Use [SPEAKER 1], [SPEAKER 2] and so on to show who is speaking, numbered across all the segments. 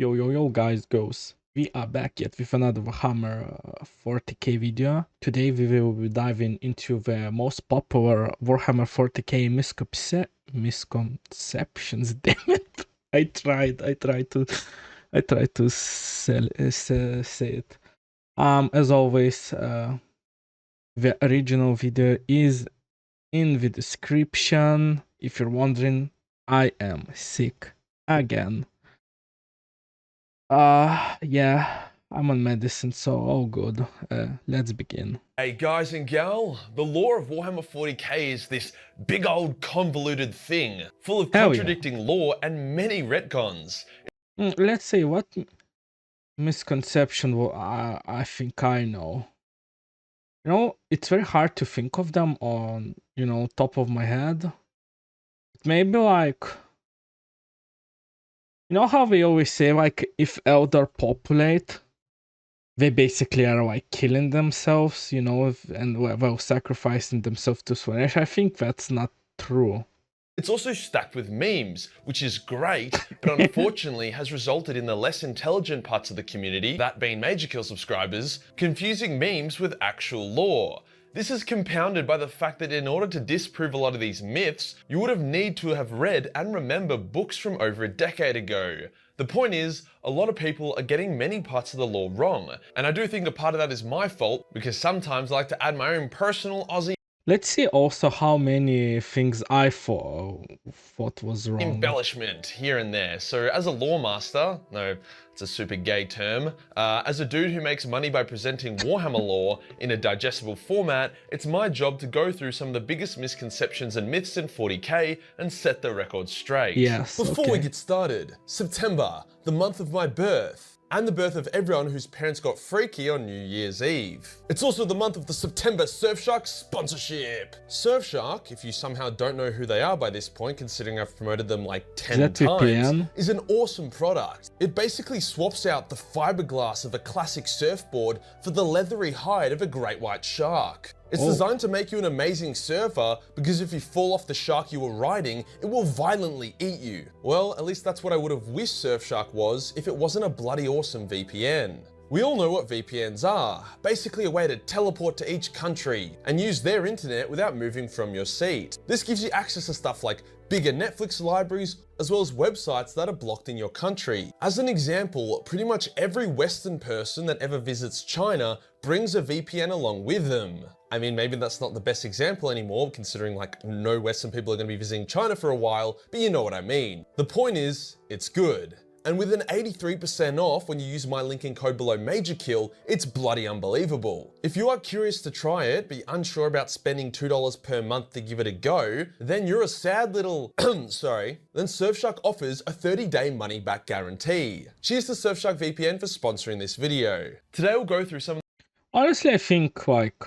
[SPEAKER 1] Yo guys, goes. We are back yet with another Warhammer 40k video. Today we will be diving into the most popular Warhammer 40k misconceptions. Damn it! I tried to say it. As always, the original video is in the description. If you're wondering, I am sick again. Yeah, I'm on medicine, so all good. Let's begin.
[SPEAKER 2] Hey guys and gal, the lore of Warhammer 40k is this big old convoluted thing, full of
[SPEAKER 1] Hell yeah.
[SPEAKER 2] contradicting lore and many retcons.
[SPEAKER 1] Let's say what misconception I think I know. You know, it's very hard to think of them on, top of my head. Maybe like, you know how we always say, like, if Elder populate, they basically are like killing themselves, and well, sacrificing themselves to Slanesh. I think that's not true.
[SPEAKER 2] It's also stacked with memes, which is great, but unfortunately has resulted in the less intelligent parts of the community, that being Major Kill subscribers, confusing memes with actual lore. This is compounded by the fact that in order to disprove a lot of these myths, you would have need to have read and remember books from over a decade ago. The point is, a lot of people are getting many parts of the lore wrong, and I do think a part of that is my fault, because sometimes I like to add my own personal Aussie
[SPEAKER 1] Let's see also how many things I thought was wrong.
[SPEAKER 2] embellishment here and there. So as a lore master, no, it's a super gay term, as a dude who makes money by presenting Warhammer lore in a digestible format, it's my job to go through some of the biggest misconceptions and myths in 40k and set the record straight.
[SPEAKER 1] Yes.
[SPEAKER 2] Before we get started, September, the month of my birth, and the birth of everyone whose parents got freaky on New Year's Eve. It's also the month of the September Surfshark sponsorship. Surfshark, if you somehow don't know who they are by this point, considering I've promoted them like 10 times, is an awesome product. It basically swaps out the fiberglass of a classic surfboard for the leathery hide of a great white shark. It's designed to make you an amazing surfer because if you fall off the shark you were riding, it will violently eat you. Well, at least that's what I would have wished Surfshark was if it wasn't a bloody awesome VPN. We all know what VPNs are, basically a way to teleport to each country and use their internet without moving from your seat. This gives you access to stuff like bigger Netflix libraries, as well as websites that are blocked in your country. As an example, pretty much every Western person that ever visits China brings a VPN along with them. I mean, maybe that's not the best example anymore, considering like no Western people are going to be visiting China for a while, but you know what I mean. The point is, it's good. And with an 83% off when you use my link and code below Major Kill, it's bloody unbelievable. If you are curious to try it, but unsure about spending $2 per month to give it a go, then you're a sad little, sorry, then Surfshark offers a 30-day money-back guarantee. Cheers to Surfshark VPN for sponsoring this video. Today we'll go through some.
[SPEAKER 1] Honestly, I think like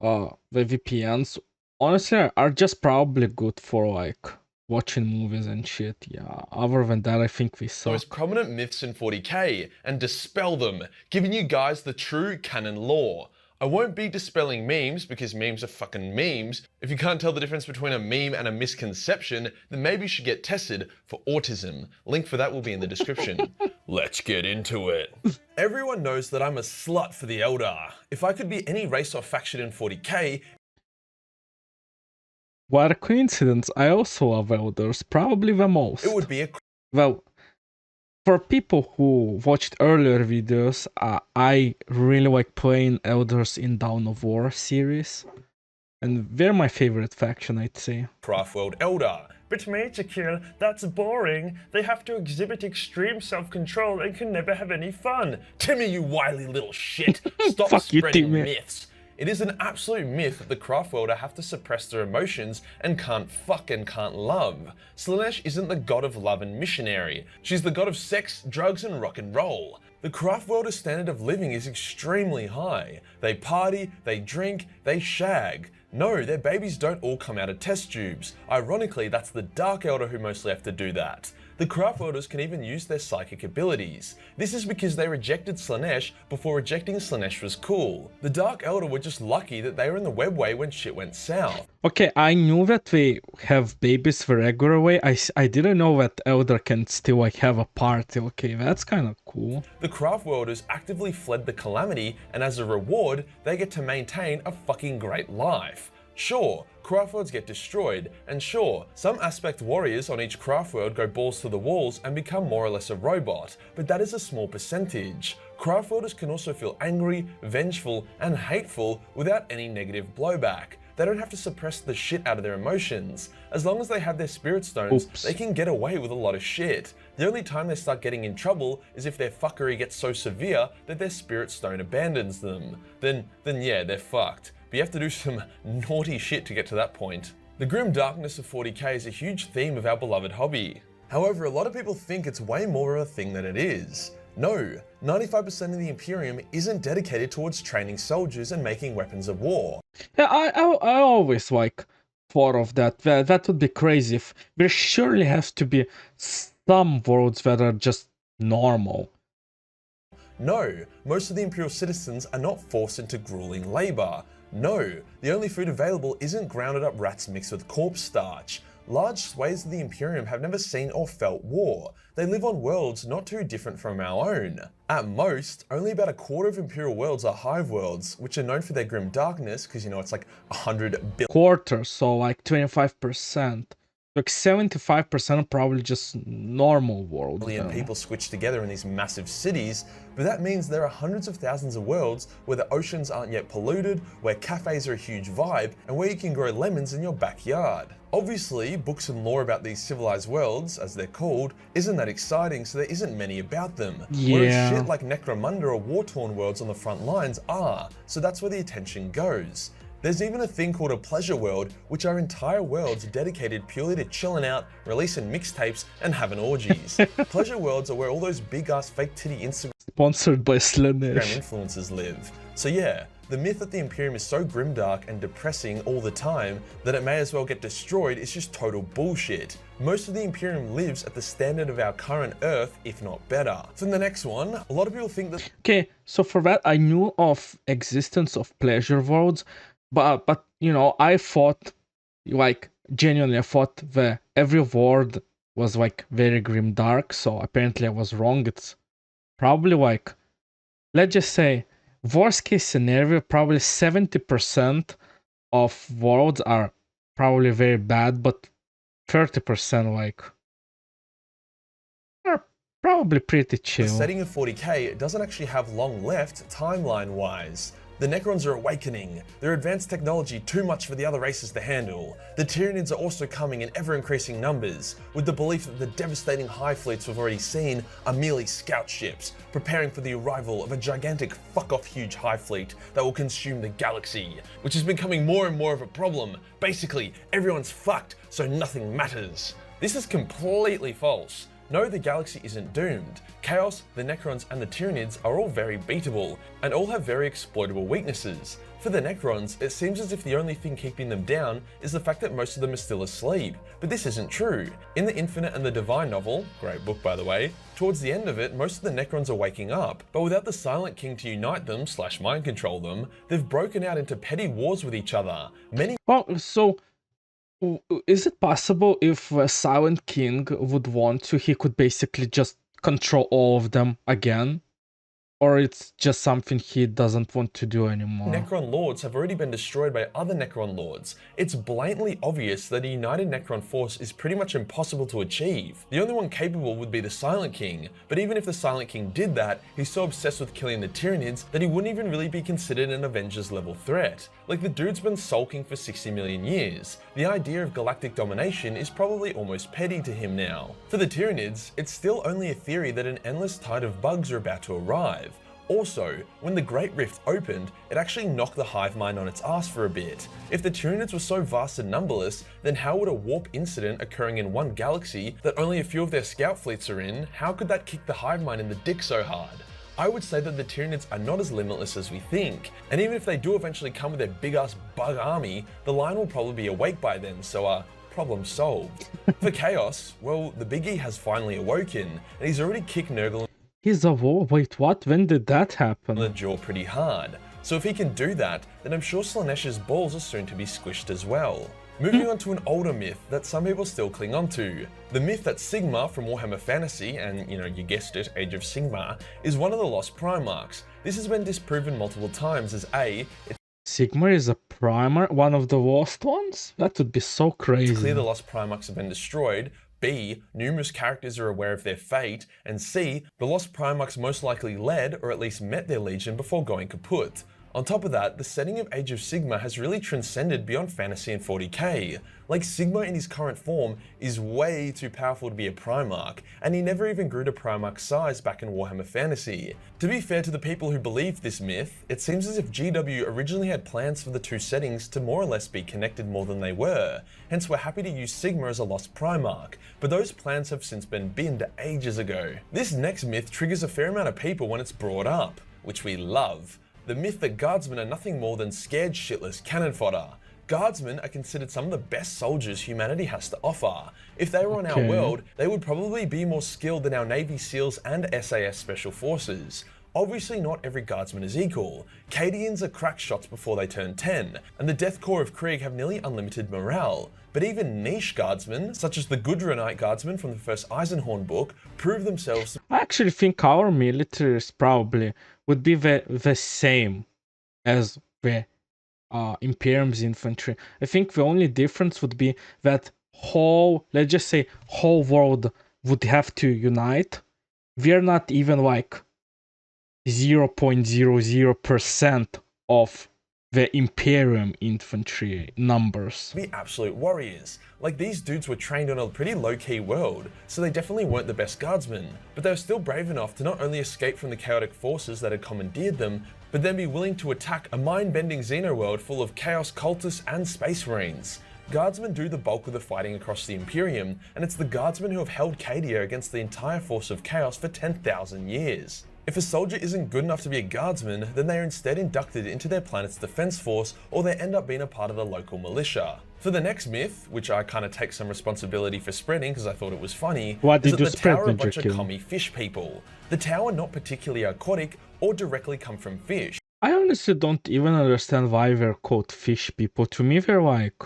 [SPEAKER 1] the VPNs honestly are just probably good for like watching movies and shit. Yeah, other than that, I think we suck.
[SPEAKER 2] Most prominent myths in 40k and dispel them, giving you guys the true canon lore. I won't be dispelling memes because memes are fucking memes. If you can't tell the difference between a meme and a misconception, then maybe you should get tested for autism. Link for that will be in the description. Let's get into it. Everyone knows that I'm a slut for the Elder. If I could be any race or faction in 40k,
[SPEAKER 1] what a coincidence, I also love Elders, probably the most.
[SPEAKER 2] it would be a
[SPEAKER 1] well, for people who watched earlier videos, I really like playing Elders in Dawn of War series. And they're my favorite faction, I'd say.
[SPEAKER 2] Craftworld Elder. But Major Kill, that's boring. They have to exhibit extreme self-control and can never have any fun. Timmy, you wily little shit. Stop
[SPEAKER 1] Fuck you,
[SPEAKER 2] spreading
[SPEAKER 1] Timmy.
[SPEAKER 2] myths. It is an absolute myth that the Craftworlder have to suppress their emotions and can't fuck and can't love. Slanesh isn't the god of love and missionary. She's the god of sex, drugs and rock and roll. The Craftworlder's standard of living is extremely high. They party, they drink, they shag. No, their babies don't all come out of test tubes. Ironically, that's the Dark Elder who mostly have to do that. The Craft Worlders can even use their psychic abilities. This is because they rejected Slanesh before rejecting Slanesh was cool. The Dark Elder were just lucky that they were in the webway when shit went south.
[SPEAKER 1] Okay, I knew that they have babies the regular way. I didn't know that Elder can still like have a party. Okay, that's kind of cool.
[SPEAKER 2] The Craft Worlders actively fled the calamity, and as a reward, they get to maintain a fucking great life. Sure, craft worlds get destroyed, and sure, some aspect warriors on each craft world go balls to the walls and become more or less a robot, but that is a small percentage. Craft worlders can also feel angry, vengeful, and hateful without any negative blowback. They don't have to suppress the shit out of their emotions. As long as they have their spirit stones, they can get away with a lot of shit. The only time they start getting in trouble is if their fuckery gets so severe that their spirit stone abandons them. Then yeah, they're fucked. But you have to do some naughty shit to get to that point. The grim darkness of 40k is a huge theme of our beloved hobby. However, a lot of people think it's way more of a thing than it is. No, 95% of the Imperium isn't dedicated towards training soldiers and making weapons of war.
[SPEAKER 1] Yeah, I always like thought of that. That would be crazy. If there surely has to be some worlds that are just normal.
[SPEAKER 2] No, most of the Imperial citizens are not forced into grueling labor. No, the only food available isn't grounded up rats mixed with corpse starch. Large swathes of the Imperium have never seen or felt war. They live on worlds not too different from our own. At most, only about a quarter of Imperial worlds are hive worlds, which are known for their grim darkness, because you know it's like 100 billion.
[SPEAKER 1] Quarter, so like 25%. Like 75% are probably just normal worlds.
[SPEAKER 2] People squished together in these massive cities, but that means there are hundreds of thousands of worlds where the oceans aren't yet polluted, where cafes are a huge vibe, and where you can grow lemons in your backyard. Obviously, books and lore about these civilized worlds, as they're called, isn't that exciting, so there isn't many about them. Whereas shit like Necromunda or war-torn worlds on the front lines are, so that's where the attention goes. There's even a thing called a pleasure world, which are entire worlds dedicated purely to chilling out, releasing mixtapes, and having orgies. Pleasure worlds are where all those big-ass fake titty Instagram
[SPEAKER 1] sponsored by Slanesh
[SPEAKER 2] influencers live. So yeah, the myth that the Imperium is so grimdark and depressing all the time that it may as well get destroyed is just total bullshit. Most of the Imperium lives at the standard of our current Earth, if not better. So in the next one, a lot of people think that...
[SPEAKER 1] Okay, so for that, I knew of existence of pleasure worlds, but you know, I thought, like, genuinely, I thought that every world was like very grim dark, so apparently I was wrong. It's probably like, let's just say, worst case scenario, probably 70% of worlds are probably very bad, but 30% like are probably pretty chill.
[SPEAKER 2] The setting of 40k doesn't actually have long left timeline-wise. The Necrons are awakening, their advanced technology too much for the other races to handle. The Tyranids are also coming in ever-increasing numbers, with the belief that the devastating hive fleets we've already seen are merely scout ships, preparing for the arrival of a gigantic fuck-off huge hive fleet that will consume the galaxy, which is becoming more and more of a problem. Basically, everyone's fucked, so nothing matters. This is completely false. No, the galaxy isn't doomed. Chaos, the Necrons, and the Tyranids are all very beatable, and all have very exploitable weaknesses. For the Necrons, it seems as if the only thing keeping them down is the fact that most of them are still asleep, but this isn't true. In the Infinite and the Divine novel, great book by the way, towards the end of it, most of the Necrons are waking up, but without the Silent King to unite them / mind control them, they've broken out into petty wars with each other.
[SPEAKER 1] Well, so is it possible if Silent King would want to, he could basically just control all of them again? Or it's just something he doesn't want to do anymore?
[SPEAKER 2] Necron Lords have already been destroyed by other Necron Lords. It's blatantly obvious that a united Necron force is pretty much impossible to achieve. The only one capable would be the Silent King, but even if the Silent King did that, he's so obsessed with killing the Tyranids that he wouldn't even really be considered an Avengers level threat. Like, the dude's been sulking for 60 million years. The idea of galactic domination is probably almost petty to him now. For the Tyranids, it's still only a theory that an endless tide of bugs are about to arrive. Also, when the Great Rift opened, it actually knocked the hive mind on its ass for a bit. If the Tyranids were so vast and numberless, then how would a warp incident occurring in one galaxy that only a few of their scout fleets are in, how could that kick the hive mind in the dick so hard? I would say that the Tyranids are not as limitless as we think, and even if they do eventually come with their big ass bug army, the line will probably be awake by then, so problem solved. For Chaos, well, the Biggie has finally awoken, and he's already kicked Nurgle
[SPEAKER 1] He's a war. Wait, what? When did that
[SPEAKER 2] in
[SPEAKER 1] happen?
[SPEAKER 2] the jaw pretty hard. So if he can do that, then I'm sure Slaaneish's balls are soon to be squished as well. Moving on to an older myth that some people still cling on to. The myth that Sigmar from Warhammer Fantasy, and you guessed it, Age of Sigmar, is one of the lost Primarchs. This has been disproven multiple times as A,
[SPEAKER 1] Sigmar is a primer, one of the lost ones? That would be so crazy.
[SPEAKER 2] it's clear the lost Primarchs have been destroyed, B, numerous characters are aware of their fate, and C, the lost Primarchs most likely led or at least met their legion before going kaput. On top of that, the setting of Age of Sigmar has really transcended beyond fantasy and 40k. Like, Sigmar in his current form is way too powerful to be a Primarch, and he never even grew to Primarch size back in Warhammer Fantasy. To be fair to the people who believe this myth, it seems as if GW originally had plans for the two settings to more or less be connected more than they were, hence we're happy to use Sigmar as a lost Primarch, but those plans have since been binned ages ago. This next myth triggers a fair amount of people when it's brought up, which we love. The myth that guardsmen are nothing more than scared shitless cannon fodder. Guardsmen are considered some of the best soldiers humanity has to offer. If they were on our world, they would probably be more skilled than our Navy SEALs and SAS Special Forces. Obviously not every guardsman is equal. Cadians are crack shots before they turn 10, and the Death Corps of Krieg have nearly unlimited morale. But even niche guardsmen, such as the Gudrunite guardsmen from the first Eisenhorn book, prove themselves to
[SPEAKER 1] I actually think our militaries probably would be the same as the Imperium's infantry. I think the only difference would be that let's just say, whole world would have to unite. We're not even like 0.00% of the Imperium infantry numbers.
[SPEAKER 2] be absolute warriors. Like, these dudes were trained on a pretty low-key world, so they definitely weren't the best guardsmen, but they were still brave enough to not only escape from the chaotic forces that had commandeered them, but then be willing to attack a mind-bending Xeno-world full of chaos cultists and space marines. Guardsmen do the bulk of the fighting across the Imperium, and it's the guardsmen who have held Cadia against the entire force of chaos for 10,000 years. If a soldier isn't good enough to be a guardsman, then they are instead inducted into their planet's defense force, or they end up being a part of the local militia. For the next myth, which I kind of take some responsibility for spreading because I thought it was funny,
[SPEAKER 1] What
[SPEAKER 2] is
[SPEAKER 1] did
[SPEAKER 2] that
[SPEAKER 1] you
[SPEAKER 2] the
[SPEAKER 1] spread,
[SPEAKER 2] Tower are a bunch of
[SPEAKER 1] Major Kill?
[SPEAKER 2] commie fish people. The Tower not particularly aquatic or directly come from fish.
[SPEAKER 1] I honestly don't even understand why they're called fish people. To me, they're like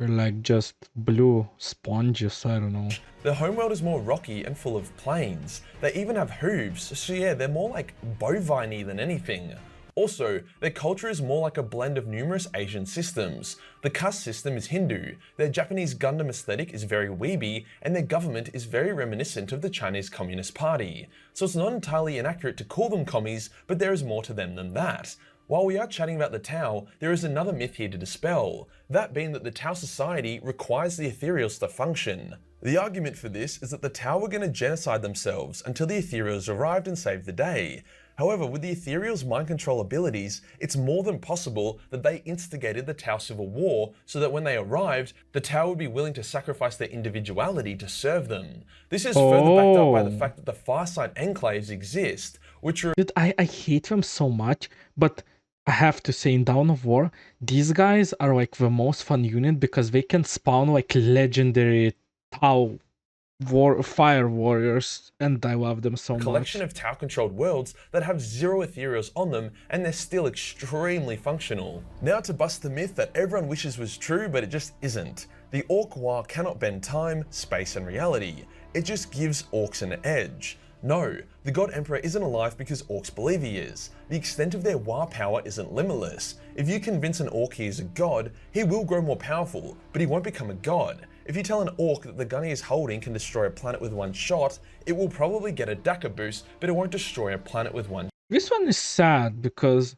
[SPEAKER 1] they're like just blue sponges. I don't know.
[SPEAKER 2] Their homeworld is more rocky and full of plains. They even have hooves, so yeah, they're more like bovine-y than anything. Also, their culture is more like a blend of numerous Asian systems. The caste system is Hindu, their Japanese Gundam aesthetic is very weeby, and their government is very reminiscent of the Chinese Communist Party. So it's not entirely inaccurate to call them commies, but there is more to them than that. While we are chatting about the Tau, there is another myth here to dispel, that being that the Tau society requires the Ethereals to function. The argument for this is that the Tau were going to genocide themselves until the Ethereals arrived and saved the day. However, with the Ethereals' mind control abilities, it's more than possible that they instigated the Tau Civil War so that when they arrived, the Tau would be willing to sacrifice their individuality to serve them. This is further backed up by the fact that the Farside Enclaves exist, which are—
[SPEAKER 1] Dude, I hate them so much, but I have to say, in Dawn of War, these guys are like the most fun unit because they can spawn like legendary Tau fire warriors, and I love them so much.
[SPEAKER 2] collection of Tau-controlled worlds that have zero Ethereals on them, and they're still extremely functional. Now to bust the myth that everyone wishes was true, but it just isn't. The Orc War cannot bend time, space, and reality. It just gives orcs an edge. No, the God Emperor isn't alive because orcs believe he is. The extent of their War power isn't limitless. If you convince an orc he is a god, he will grow more powerful, but he won't become a god. If you tell an orc that the gun he is holding can destroy a planet with one shot, it will probably get a Daka boost, but it won't destroy a planet with one.
[SPEAKER 1] This one is sad because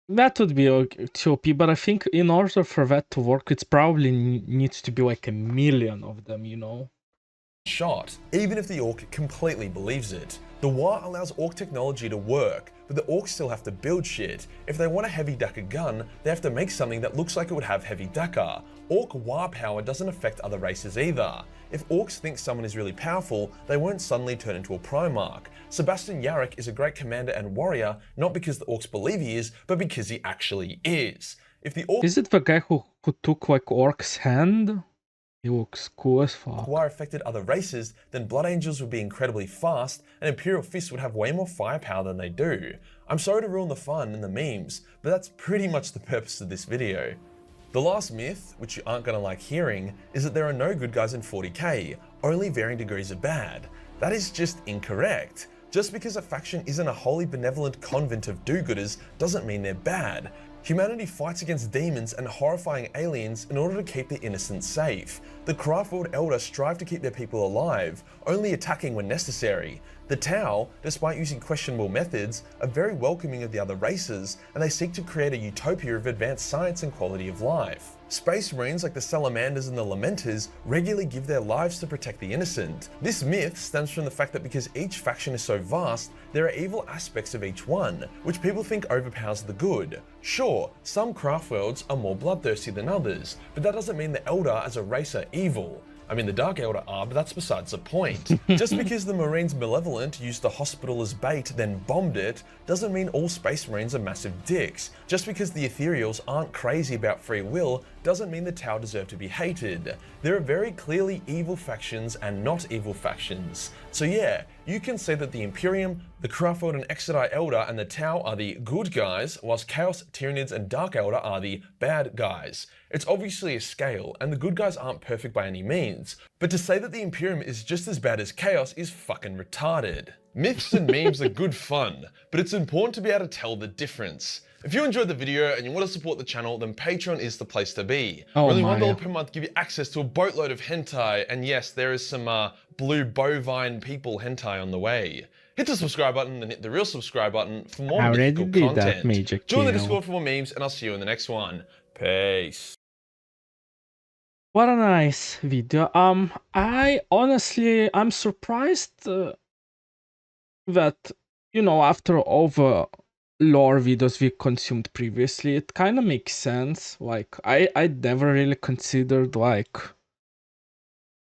[SPEAKER 1] that would be OP, but I think in order for that to work, it's probably needs to be like a million of them, you know?
[SPEAKER 2] Shot, even if the orc completely believes it. The War allows Orc technology to work, but the Orcs still have to build shit. If they want a heavy Dakka gun, they have to make something that looks like it would have heavy Dakka. Orc War power doesn't affect other races either. If Orcs think someone is really powerful, they won't suddenly turn into a Primarch. Sebastian Yarrick is a great commander and warrior, not because the Orcs believe he is, but because he actually is. If the Orc
[SPEAKER 1] Is it the guy who took like Orc's hand? He looks cool as fuck.
[SPEAKER 2] War affected other races, then Blood Angels would be incredibly fast, and Imperial Fists would have way more firepower than they do. I'm sorry to ruin the fun and the memes, but that's pretty much the purpose of this video. The last myth, which you aren't going to like hearing, is that there are no good guys in 40k, only varying degrees of bad. That is just incorrect. Just because a faction isn't a wholly benevolent convent of do-gooders doesn't mean they're bad. Humanity fights against demons and horrifying aliens in order to keep the innocent safe. The Craftworld Elder strive to keep their people alive, only attacking when necessary. The Tau, despite using questionable methods, are very welcoming of the other races, and they seek to create a utopia of advanced science and quality of life. Space Marines like the Salamanders and the Lamenters regularly give their lives to protect the innocent. This myth stems from the fact that because each faction is so vast, there are evil aspects of each one, which people think overpowers the good. Sure, some Craftworlds are more bloodthirsty than others, but that doesn't mean the Elder as a race are evil. I mean, the Dark Elder are, but that's besides the point. Just because the Marines Malevolent used the hospital as bait, then bombed it, doesn't mean all Space Marines are massive dicks. Just because the Ethereals aren't crazy about free will, doesn't mean the Tau deserve to be hated. There are very clearly evil factions and not evil factions. So yeah, you can say that the Imperium, the Craftworld and Exodai Elder and the Tau are the good guys, whilst Chaos, Tyranids and Dark Elder are the bad guys. It's obviously a scale, and the good guys aren't perfect by any means, but to say that the Imperium is just as bad as Chaos is fucking retarded. Myths and memes are good fun, but it's important to be able to tell the difference. If you enjoyed the video and you want to support the channel, then Patreon is the place to be.
[SPEAKER 1] Oh
[SPEAKER 2] Only
[SPEAKER 1] my.
[SPEAKER 2] $1 per month give you access to a boatload of hentai, and yes, there is some blue bovine people hentai on the way. Hit the subscribe button and hit the real subscribe button for more
[SPEAKER 1] I already
[SPEAKER 2] mythical
[SPEAKER 1] did
[SPEAKER 2] content.
[SPEAKER 1] that, Major
[SPEAKER 2] Join the
[SPEAKER 1] Kill.
[SPEAKER 2] Discord for more memes, and I'll see you in the next one. Peace.
[SPEAKER 1] What a nice video. I'm surprised that, you know, after all the lore videos we consumed previously, it kind of makes sense. Like, I never really considered, like,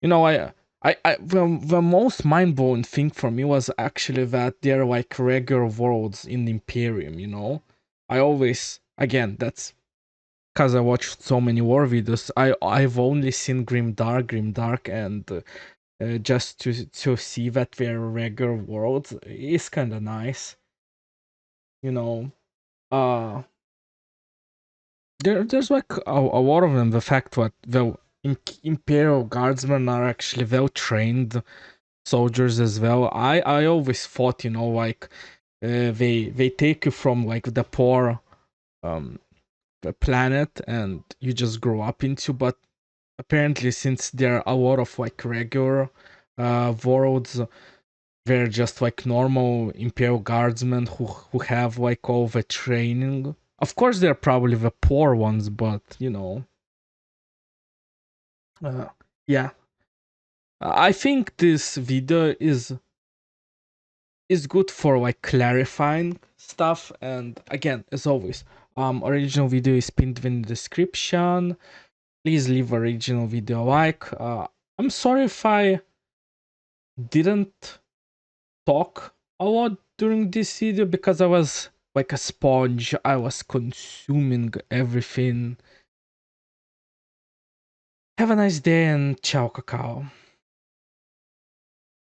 [SPEAKER 1] you know, the most mind-blowing thing for me was actually that they're like regular worlds in the Imperium, you know? I always, again, that's because I watched so many war videos. I've only seen Grimdark, and just to see that they're regular worlds is kind of nice, you know. There's like a lot of them. The fact that the Imperial Guardsmen are actually well trained soldiers as well. I always thought, you know, like they take you from like the poor planet and you just grow up into, but apparently since there are a lot of like regular worlds, they're just like normal Imperial Guardsmen who have like all the training. Of course they're probably the poor ones, but you know, yeah, I think this video is good for like clarifying stuff. And again, as always, original video is pinned in the description. Please leave original video a like. I'm sorry if I didn't talk a lot during this video because I was like a sponge. I was consuming everything. Have a nice day and ciao, cacao.